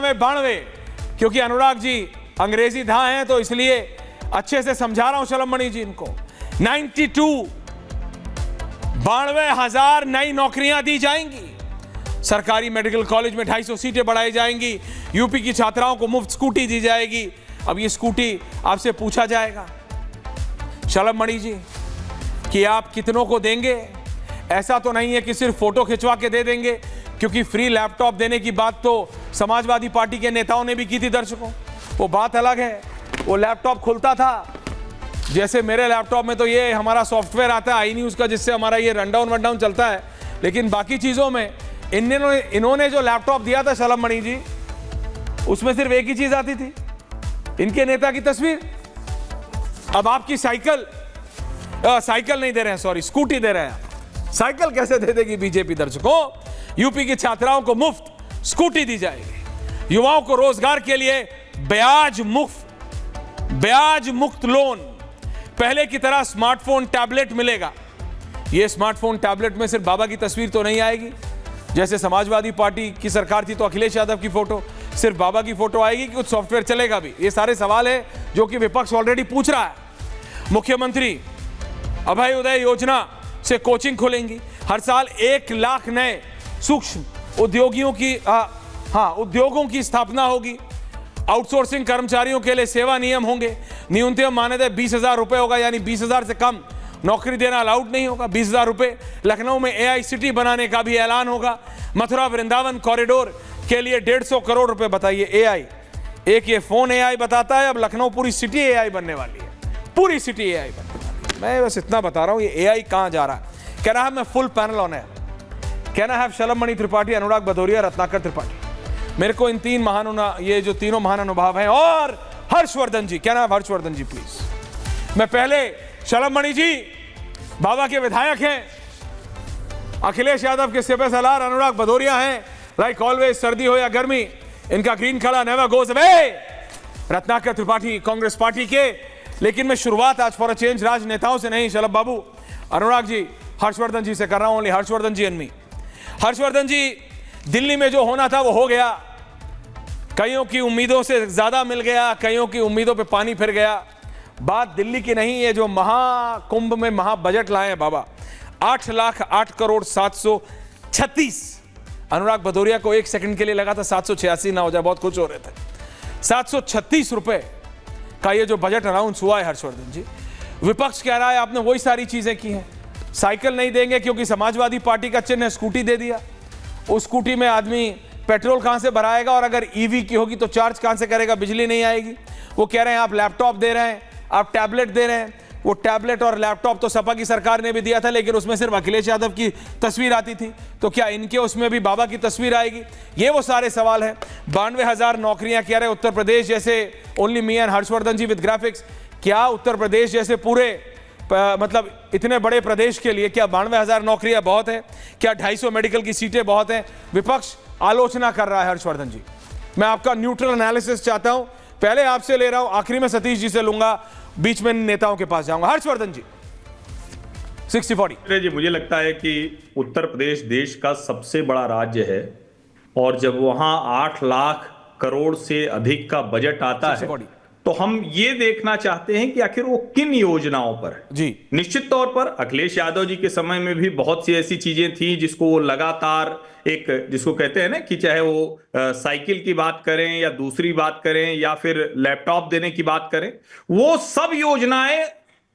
में 92, क्योंकि अनुराग जी अंग्रेजी धा हैं तो इसलिए अच्छे से समझा रहा हूं शलमणि जी इनको। 92 92,000 नई नौकरियां दी जाएंगी। सरकारी मेडिकल कॉलेज में 250 सीटें बढ़ाई जाएंगी। यूपी की छात्राओं को मुफ्त स्कूटी दी जाएगी। अब ये स्कूटी आपसे पूछा जाएगा शलमणि जी कि आप कितनों को देंगे। ऐसा तो नहीं है कि सिर्फ फोटो खिंचवा के दे देंगे, क्योंकि फ्री लैपटॉप देने की बात तो समाजवादी पार्टी के नेताओं ने भी की थी दर्शकों। वो बात अलग है। वो लैपटॉप खुलता था, जैसे मेरे लैपटॉप में तो ये हमारा सॉफ्टवेयर आता है आई न्यूज़ का, जिससे हमारा ये रनडाउन वनडाउन चलता है, लेकिन बाकी चीज़ों में इन्होंने जो लैपटॉप दिया था शलमणि जी, उसमें सिर्फ एक ही चीज़ आती थी, इनके नेता की तस्वीर। अब आपकी साइकिल नहीं दे रहे हैं, सॉरी स्कूटी दे रहे हैं। साइकिल कैसे दे देगी बीजेपी दर्शकों? यूपी की छात्राओं को मुफ्त स्कूटी दी जाएगी। युवाओं को रोजगार के लिए ब्याज मुक्त लोन, पहले की तरह स्मार्टफोन टैबलेट मिलेगा। यह स्मार्टफोन टैबलेट में सिर्फ बाबा की तस्वीर तो नहीं आएगी, जैसे समाजवादी पार्टी की सरकार थी तो अखिलेश यादव की फोटो, सिर्फ बाबा की फोटो आएगी कि कुछ सॉफ्टवेयर चलेगा भी? ये सारे सवाल है जो कि विपक्ष ऑलरेडी पूछ रहा है। मुख्यमंत्री अभय उदय योजना से कोचिंग खुलेंगी। हर साल 1 लाख नए सूक्ष्म उद्योगों की स्थापना होगी। आउटसोर्सिंग कर्मचारियों के लिए सेवा नियम होंगे। न्यूनतम मानदेय 20,000 रुपए होगा, यानी 20,000 से कम नौकरी देना अलाउड नहीं होगा। 20,000 रुपए। लखनऊ में AI सिटी बनाने का भी ऐलान होगा। मथुरा वृंदावन कॉरिडोर के लिए 150 करोड़ रुपए। बताइए, AI, एक ये फोन AI बताता है, अब लखनऊ पूरी सिटी AI बनने वाली है, पूरी सिटी AI बनने वाली है। मैं बस इतना बता रहा हूं, ये AI कहां जा रहा है। कह रहा है मैं फुल पैनल ऑन है, कहना है शलमणि त्रिपाठी, अनुराग भदौरिया, रत्नाकर त्रिपाठी। मेरे को इन ये जो तीनों महान अनुभव हैं, और हर्षवर्धन जी, कहना है हर्षवर्धन जी प्लीज। मैं पहले शलमणि जी बाबा के विधायक हैं, अखिलेश यादव के सिपह सलार अनुराग भदौरिया हैं। लाइक ऑलवेज, सर्दी हो या गर्मी, इनका green colour never goes away. Ratnakar Tripathi Congress party के। लेकिन मैं शुरुआत आज फॉर अ चेंज राजनेताओं से नहीं, शलभ बाबू, अनुराग जी, हर्षवर्धन जी से कर रहा हूं। Only Harshvardhan ji and me. Harshvardhan ji, Delhi में जो होना था वो हो गया। कईयों की उम्मीदों से ज्यादा मिल गया, कईयों की उम्मीदों पे पानी फिर गया। बात दिल्ली की नहीं है, जो महाकुंभ में महाबजट लाए हैं बाबा, 8,08,736। अनुराग भदौरिया को 1 सेकंड के लिए लगा था 786 ना हो जाए, बहुत खुश हो रहे थे। 736 रुपए का ये जो बजट अनाउंस हुआ है हर्षवर्धन जी, विपक्ष कह रहा है आपने वही सारी चीजें की हैं। साइकिल नहीं देंगे क्योंकि समाजवादी पार्टी का चिन्ह है, स्कूटी दे दिया। उस स्कूटी में आदमी पेट्रोल कहां से भराएगा, और अगर ईवी की होगी तो चार्ज कहां से करेगा, बिजली नहीं आएगी। वो कह रहे हैं आप लैपटॉप दे रहे हैं, आप टैबलेट दे रहे हैं। वो टैबलेट और लैपटॉप तो सपा की सरकार ने भी दिया था, लेकिन उसमें सिर्फ अखिलेश यादव की तस्वीर आती थी। तो क्या इनके उसमें भी बाबा की तस्वीर आएगी? ये वो सारे सवाल हैं। 92,000 नौकरियां कह रहे उत्तर प्रदेश जैसे, only me and Harshvardhan ji with graphics. क्या उत्तर प्रदेश जैसे पूरे मतलब इतने बड़े प्रदेश के लिए क्या 92,000 नौकरियां बहुत है? क्या 250 मेडिकल की सीटें बहुत हैं? विपक्ष आलोचना कर रहा है हर्षवर्धन जी। मैं आपका न्यूट्रल एनालिसिस चाहता हूं। पहले आपसे ले रहा हूं, आखिरी में सतीश जी से लूंगा, बीच में नेताओं के पास जाऊंगा। हर्षवर्धन जी, 60-40। जी, मुझे लगता है कि उत्तर प्रदेश देश का सबसे बड़ा राज्य है, और जब वहां 8 लाख करोड़ से अधिक का बजट आता है तो हम ये देखना चाहते हैं कि आखिर वो किन योजनाओं पर है। जी, निश्चित तौर पर अखिलेश यादव जी के समय में भी बहुत सी ऐसी चीजें थी जिसको वो लगातार जिसको कहते हैं ना कि चाहे वो साइकिल की बात करें या दूसरी बात करें या फिर लैपटॉप देने की बात करें, वो सब योजनाएं,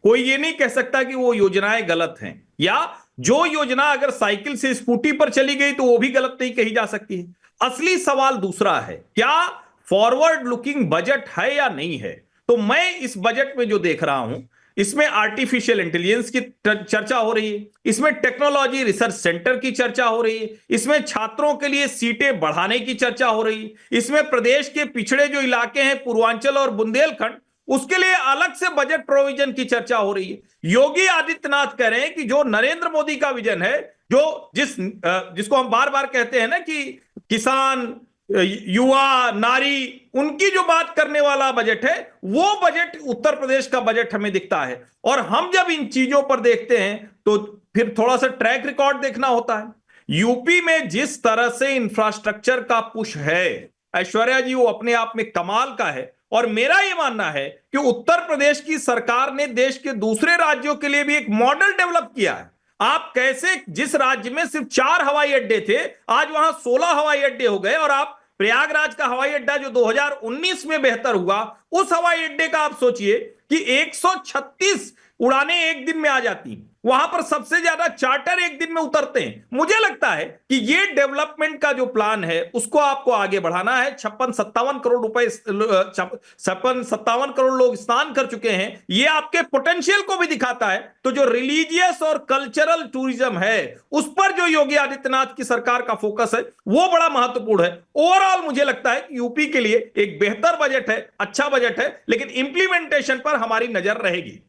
कोई ये नहीं कह सकता कि वो योजनाएं गलत हैं, या जो योजना अगर साइकिल से स्कूटी पर चली गई तो वो भी गलत नहीं कही जा सकती है। असली सवाल दूसरा है, क्या फॉरवर्ड लुकिंग बजट है या नहीं है? तो मैं इस बजट में जो देख रहा हूं, इसमें आर्टिफिशियल इंटेलिजेंस की चर्चा हो रही है, इसमें टेक्नोलॉजी रिसर्च सेंटर की चर्चा हो रही है, इसमें छात्रों के लिए सीटें बढ़ाने की चर्चा हो रही है, इसमें प्रदेश के पिछड़े जो इलाके हैं पूर्वांचल और बुंदेलखंड, उसके लिए अलग से बजट प्रोविजन की चर्चा हो रही है। योगी आदित्यनाथ कह रहे हैं कि जो नरेंद्र मोदी का विजन है, जो जिसको हम बार बार कहते हैं ना कि किसान, युवा, नारी, उनकी जो बात करने वाला बजट है, वो बजट उत्तर प्रदेश का बजट हमें दिखता है। और हम जब इन चीजों पर देखते हैं तो फिर थोड़ा सा ट्रैक रिकॉर्ड देखना होता है। यूपी में जिस तरह से इंफ्रास्ट्रक्चर का पुश है, ऐश्वर्या जी वो अपने आप में कमाल का है। और मेरा ये मानना है कि उत्तर प्रदेश की सरकार ने देश के दूसरे राज्यों के लिए भी एक मॉडल डेवलप किया है। आप कैसे, जिस राज्य में सिर्फ 4 हवाई अड्डे थे, आज वहां 16 हवाई अड्डे हो गए। और आप प्रयागराज का हवाई अड्डा जो 2019 में बेहतर हुआ, उस हवाई अड्डे का आप सोचिए कि 136 उड़ानें एक दिन में आ जाती, वहां पर सबसे ज्यादा चार्टर एक दिन में उतरते हैं। मुझे लगता है कि ये डेवलपमेंट का जो प्लान है उसको आपको आगे बढ़ाना है। 56-57 करोड़ रुपए, 56-57 करोड़ लोग स्नान कर चुके हैं, ये आपके पोटेंशियल को भी दिखाता है। तो जो रिलीजियस और कल्चरल टूरिज्म है उस पर जो योगी आदित्यनाथ की सरकार का फोकस है वो बड़ा महत्वपूर्ण है। ओवरऑल मुझे लगता है कि यूपी के लिए एक बेहतर बजट है, अच्छा बजट है, लेकिन इंप्लीमेंटेशन पर हमारी नजर रहेगी।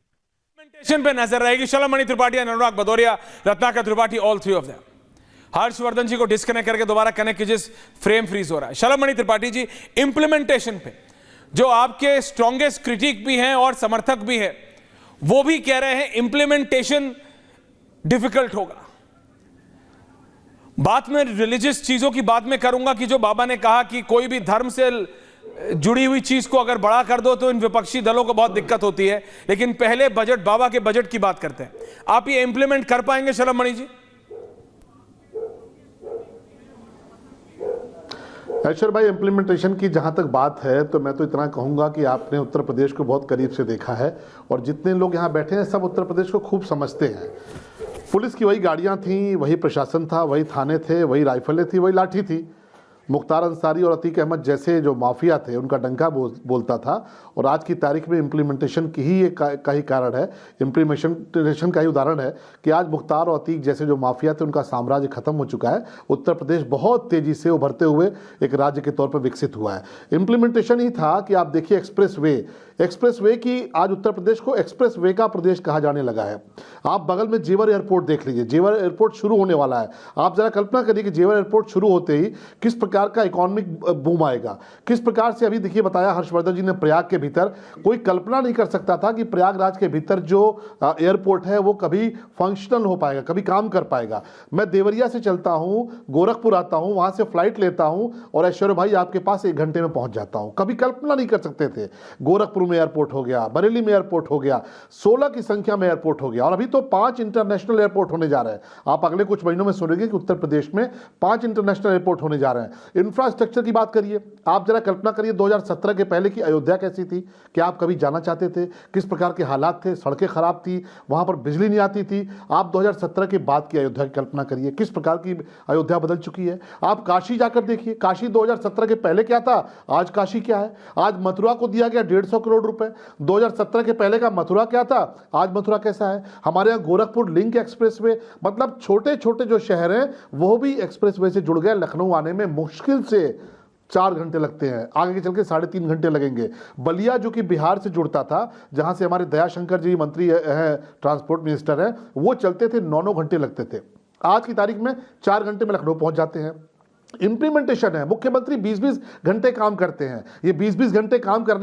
इंप्लीमेंटेशन पे नजर रहेगी। Shalmani Tripathi, Anurag Bhadauria, Ratnakar Tripathi, all three of them. Harshvardhan ji को डिस्कनेक्ट करके दोबारा कनेक्ट कीजिए, फ्रेम फ्रीज हो रहा है। शलमणि त्रिपाठी जी, इंप्लीमेंटेशन पे जो आपके स्ट्रॉन्गेस्ट क्रिटिक भी हैं और समर्थक भी हैं, वो भी कह रहे हैं इंप्लीमेंटेशन डिफिकल्ट होगा। बात में रिलीजियस चीजों की बात में करूंगा कि जो बाबा ने कहा कि कोई भी धर्म से जुड़ी हुई चीज को अगर बड़ा कर दो तो इन विपक्षी दलों को बहुत दिक्कत होती है। लेकिन पहले बजट, बाबा के बजट की बात करते हैं। आप ये इंप्लीमेंट कर पाएंगे शलमणि जी? ऐश्वर्या भाई, इम्प्लीमेंटेशन की जहाँ तक बात है तो मैं तो इतना कहूँगा कि आपने उत्तर प्रदेश को बहुत करीब से देखा है और जितने लोग यहाँ बैठे हैं सब उत्तर प्रदेश को खूब समझते हैं। पुलिस की वही गाड़ियाँ थीं, वही प्रशासन था, वही थाने थे, वही राइफलें थी, वही लाठी थी। मुख्तार अंसारी और अतीक अहमद जैसे जो माफिया थे उनका डंका बोलता था। और आज की तारीख में इम्प्लीमेंटेशन की ही का ही कारण है, इम्प्लीमेंटेशन का ही उदाहरण है कि आज मुख्तार और अतीक जैसे जो माफिया थे उनका साम्राज्य खत्म हो चुका है। उत्तर प्रदेश बहुत तेज़ी से उभरते हुए एक राज्य के तौर पर विकसित हुआ है। इम्प्लीमेंटेशन ही था कि आप देखिए एक्सप्रेस वे की आज उत्तर प्रदेश को एक्सप्रेस वे का प्रदेश कहा जाने लगा है। आप बगल में जेवर एयरपोर्ट देख लीजिए, जेवर एयरपोर्ट शुरू होने वाला है। आप जरा कल्पना करिए कि जेवर एयरपोर्ट शुरू होते ही किस प्रकार का इकोनॉमिक बूम आएगा, किस प्रकार से। अभी देखिए बताया हर्षवर्धन जी ने, प्रयाग के भीतर कोई कल्पना नहीं कर सकता था कि प्रयागराज के भीतर जो एयरपोर्ट है वो कभी फंक्शनल हो पाएगा, कभी काम कर पाएगा। मैं देवरिया से चलता हूं, गोरखपुर आता हूं, वहां से फ्लाइट लेता हूं और ऐश्वर्या भाई आपके पास 1 घंटे में पहुंच जाता हूं। कभी कल्पना नहीं कर सकते थे। गोरखपुर में एयरपोर्ट हो गया, बरेली में एयरपोर्ट हो गया, 16 की संख्या में एयरपोर्ट हो गया और अभी तो 5 इंटरनेशनल एयरपोर्ट होने जा रहे हैं। आप अगले कुछ महीनों में सुनेंगे कि उत्तर प्रदेश में 5 इंटरनेशनल एयरपोर्ट होने जा रहे हैं। इंफ्रास्ट्रक्चर की बात करिए, आप जरा कल्पना करिए 2017 के पहले की अयोध्या कैसी थी। क्या आप कभी जाना चाहते थे? किस प्रकार के हालात थे, सड़कें खराब थी, वहां पर बिजली नहीं आती थी। आप 2017 के बाद की अयोध्या की कल्पना करिए, किस प्रकार की अयोध्या बदल चुकी है। आप काशी जाकर देखिए, काशी 2017 के पहले क्या था, आज काशी क्या है। आज मथुरा को दिया गया 150 करोड़ रुपए, 2017 के पहले का मथुरा क्या था, आज मथुरा कैसा है। हमारे यहाँ गोरखपुर लिंक एक्सप्रेस वे, मतलब छोटे छोटे जो शहर हैं वो भी एक्सप्रेस वे से जुड़ गए। लखनऊ आने में मुश्किल से 4 घंटे लगते हैं, आगे के चल के 3.5 घंटे लगेंगे। बलिया जो कि बिहार से जुड़ता था, जहां से हमारे दयाशंकर जी मंत्री हैं, ट्रांसपोर्ट मिनिस्टर हैं, वो चलते थे 9-9 घंटे लगते थे। आज की तारीख में 4 घंटे में लखनऊ पहुंच जाते हैं। इंप्लीमेंटेशन है, मुख्यमंत्री 20-20 घंटे काम करते हैं। ये 20-20 घंटे काम करने